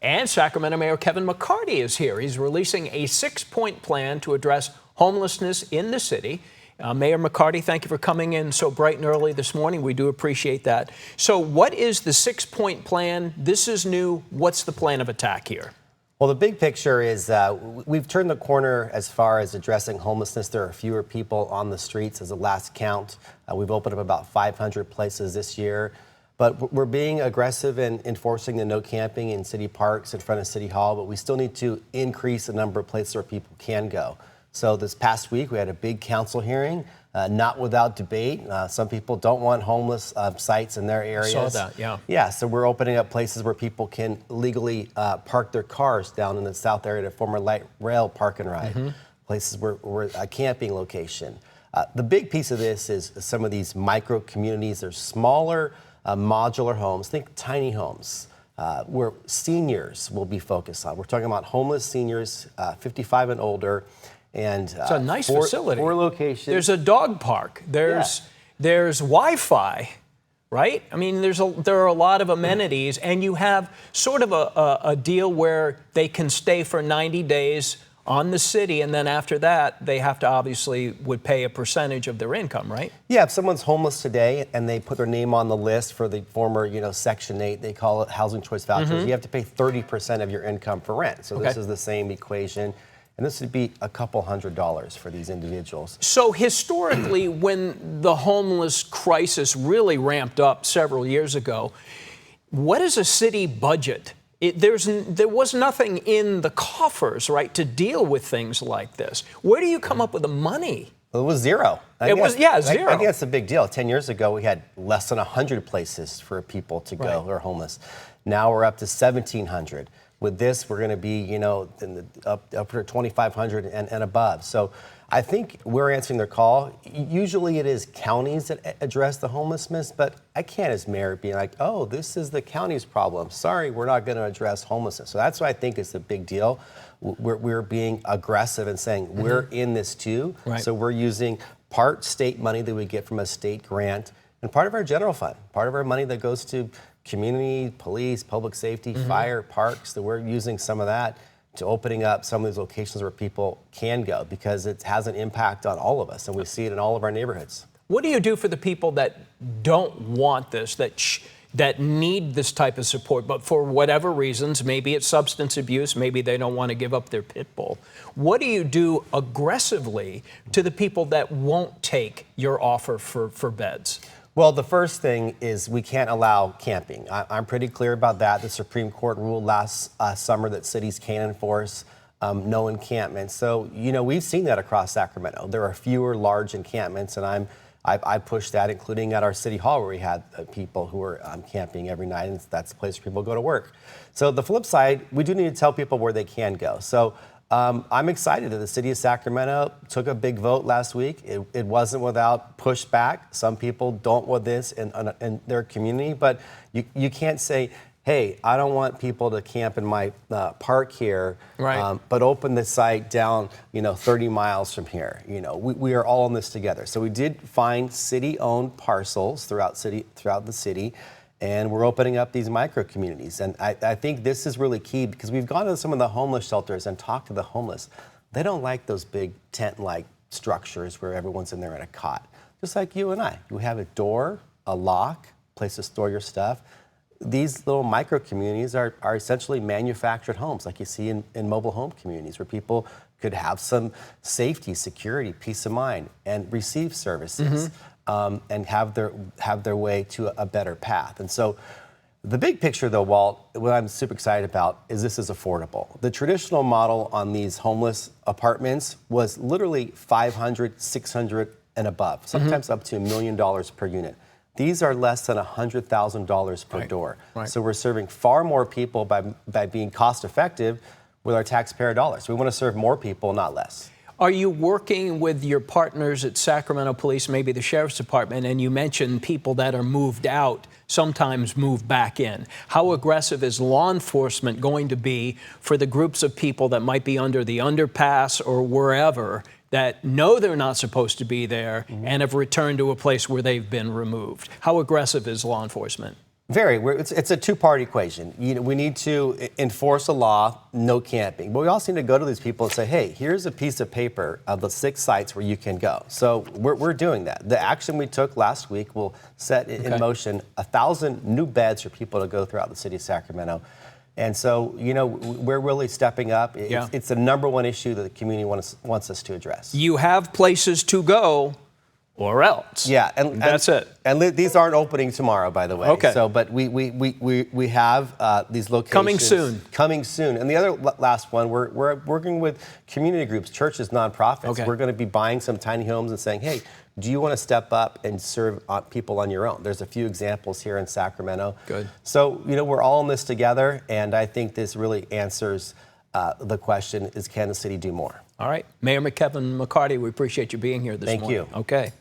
And Sacramento Mayor Kevin McCarty is here. He's releasing a 6-point plan to address homelessness in the city. Mayor McCarty, thank you for coming in so bright and early this morning. We do appreciate that. So what is the 6-point plan? This is new. What's the plan of attack here? Well, the big picture is we've turned the corner as far as addressing homelessness. There are fewer people on the streets as a last count. We've opened up about 500 places this year. But we're being aggressive in enforcing the no camping in city parks in front of City Hall, but we still need to increase the number of places where people can go. So this past week, we had a big council hearing, not without debate. Some people don't want homeless sites in their areas. I saw that, yeah. Yeah, so we're opening up places where people can legally park their cars down in the south area to former light rail park and ride, places where a camping location. The big piece of this is some of these micro communities. They're smaller, modular homes, think tiny homes, where seniors will be focused on. We're talking about homeless seniors, 55 and older, and it's a nice facility. 4 locations. There's a dog park. There's Wi-Fi, right? I mean, there are a lot of amenities, and you have sort of a deal where they can stay for 90 days on the city, and then after that, they have to obviously would pay a percentage of their income, right? Yeah, if someone's homeless today and they put their name on the list for the former, Section 8, they call it housing choice vouchers, you have to pay 30% of your income for rent. So this is the same equation. And this would be a couple $100s for these individuals. So historically, when the homeless crisis really ramped up several years ago, what is a city budget? There was nothing in the coffers, right, to deal with things like this. Where do you come up with the money? It was zero. Zero. I think that's a big deal. 10 years ago, we had less than 100 places for people to go who are homeless. Now we're up to 1,700. With this, we're going to be, up to 2,500 and above. So I think we're answering their call. Usually it is counties that address the homelessness, but I can't as mayor be like, oh, this is the county's problem. Sorry, we're not going to address homelessness. So that's what I think is the big deal. We're being aggressive and saying we're in this too. Right. So we're using part state money that we get from a state grant and part of our general fund, part of our money that goes to community, police, public safety, fire, parks, that we're using some of that to opening up some of these locations where people can go because it has an impact on all of us, and we see it in all of our neighborhoods. What do you do for the people that don't want this, that need this type of support, but for whatever reasons, maybe it's substance abuse, maybe they don't want to give up their pit bull? What do you do aggressively to the people that won't take your offer for beds? Well, the first thing is we can't allow camping. I'm pretty clear about that. The Supreme Court ruled last summer that cities can enforce no encampments. So, we've seen that across Sacramento. There are fewer large encampments, and I push that, including at our City Hall where we had people who were camping every night, and that's the place where people go to work. So the flip side, we do need to tell people where they can go. So I'm excited that the city of Sacramento took a big vote last week. It wasn't without pushback. Some people don't want this in their community, but you can't say, hey, I don't want people to camp in my park here, but open the site down, 30 miles from here. We are all in this together. So we did find city-owned parcels throughout the city. And we're opening up these micro communities. And I think this is really key because we've gone to some of the homeless shelters and talked to the homeless. They don't like those big tent-like structures where everyone's in there in a cot. Just like you and I. You have a door, a lock, place to store your stuff. These little micro communities are essentially manufactured homes like you see in mobile home communities where people could have some safety, security, peace of mind, and receive services. And have their way to a better path. And so the big picture, though, Walt, what I'm super excited about is this is affordable. The traditional model on these homeless apartments was literally $500, $600 and above, sometimes up to $1 million per unit. These are less than $100,000 per door. So we're serving far more people by being cost effective with our taxpayer dollars. We want to serve more people, not less. Are you working with your partners at Sacramento Police, maybe the Sheriff's Department, and you mentioned people that are moved out sometimes move back in? How aggressive is law enforcement going to be for the groups of people that might be under the underpass or wherever that know they're not supposed to be there and have returned to a place where they've been removed? How aggressive is law enforcement? It's a two-part equation. We need to enforce a law, no camping. But we also need to go to these people and say, hey, here's a piece of paper of the 6 sites where you can go. So we're doing that. The action we took last week will set in motion 1,000 new beds for people to go throughout the city of Sacramento. And so, we're really stepping up. It's the number one issue that the community wants us to address. You have places to go, or else. Yeah, and that's it. And these aren't opening tomorrow, by the way. Okay. So, but we have these locations Coming soon. Coming soon. And the other last one, we're working with community groups, churches, nonprofits. Okay. We're going to be buying some tiny homes and saying, hey, do you want to step up and serve people on your own? There's a few examples here in Sacramento. Good. So, we're all in this together, and I think this really answers the question: is can the city do more? All right, Mayor Kevin McCarty, we appreciate you being here this morning. Thank you. Okay.